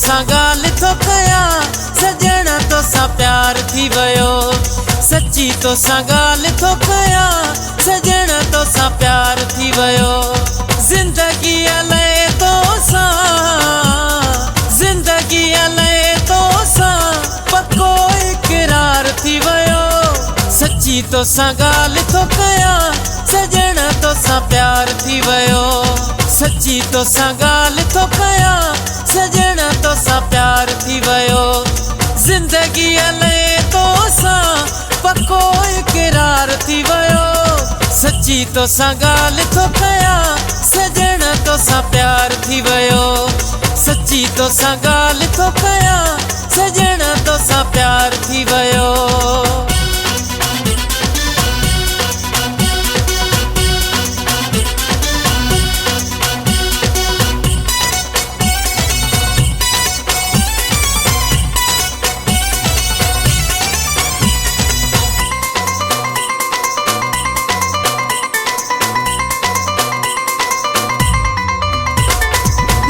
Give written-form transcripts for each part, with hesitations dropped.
तोसां ॻाल्हि थो कयां सजण तोसां प्यार थी वियो। सच्ची तोसां ॻाल्हि थो कयां सजण तोसां प्यार थी वियो। ज़िंदगी लए तोसां ज़िंदगी लए तोसां पक्को इक़रार थी वियो। सच्ची तोसां ॻाल्हि थो कयां सजण तोसां प्यार थी वियो। सच्ची तोसां ॻाल्हि थो कयां सजण तोसां प्यार थी वियो। ज़िंदगी लए तोसां पक्को इक़रार थी वियो। सच्ची तोसां ॻाल्हि थो कयां सजण तोसां प्यार थी वियो। सच्ची तोसां ॻाल्हि थो कयां सजण तोसां प्यार थी वियो।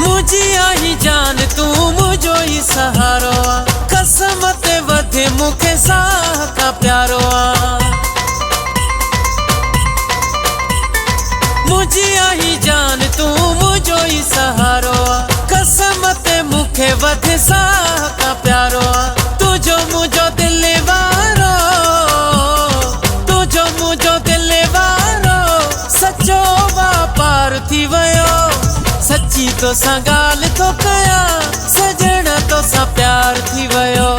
मुझी आई जान तू मुझो ही सहारो आ। कसम ते वधे मुखे साह का प्यारो आ। मुझी आई जान तू मुझो ही सहारो आ। कसम ते मुखे वधे साह का प्यारो आ। तुझो मुझो दिल वारो तुझो मुझो दिल वारो सच्चो वापार थी वियो। सच्ची तोसां ॻाल्हि थो कयां सजण तोसां प्यार थी वियो।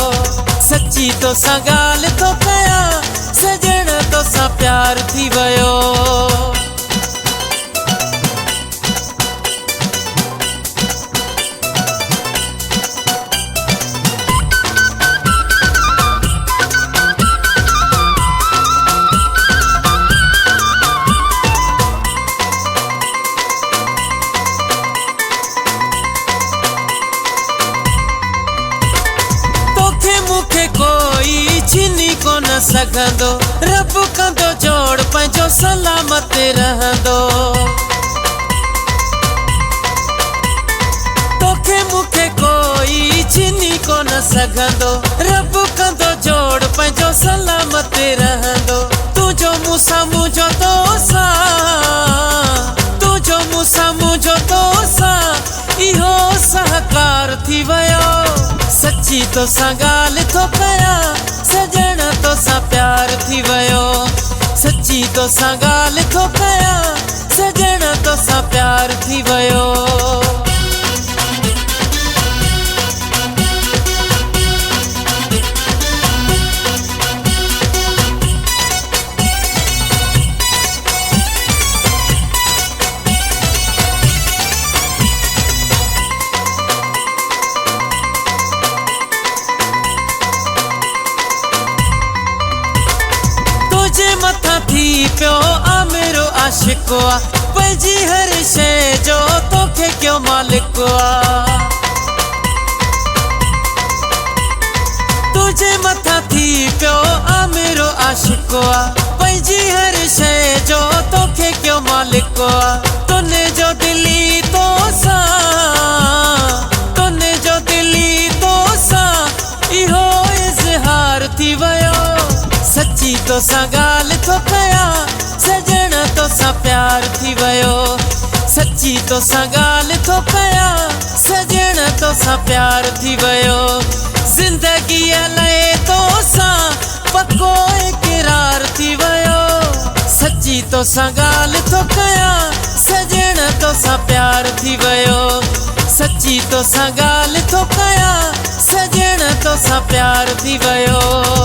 सच्ची तोसां ॻाल्हि थो कयां सजण तोसां प्यार थी वियो। कोई छीनी को न सघंदो रब कंदो जोड़ पंहिंजो सलामत रहंदो। तोखे मूंखे कोई छीनी को न सघंदो रब कंदो जोड़ पंहिंजो सलामत रहंदो। तुझो मूंसां मुंहिंजो तोसां तुझो मूंसां मुंहिंजो तोसां इहो सहकार थी वियो। सच्ची तोसां ॻाल्हि थो कयां सजण तोसां प्यार थी वियो। सच्ची तोसां ॻाल्हि थो कयां सजण तोसां प्यार थी वियो। मथा थी पियो आमिरो आशिको आ। पंहिंजी हर शइ जो तोखे क्यों मालिक आ। तुझे मथा थी पियो आमिरो आशिको आ। पंहिंजी हर शइ जो तोखे क्यों मालिक आ। तुने जो दिली तोसां तुने जो दिली तोसां इहो इज़हार थी वियो। सच्ची तोसां ॻाल्हि थो कयां सजण तोसां प्यार थी वियो। सच्ची तोसां ॻाल्हि थो कयां सजण तोसां प्यार थी वियो। ज़िंदगी लए तोसां पक्को इक़रार थी वियो। सच्ची तोसां ॻाल्हि थो कयां सजण तोसां प्यार थी वियो। सच्ची तोसां ॻाल्हि थो कयां सजण तोसां प्यार थी वियो।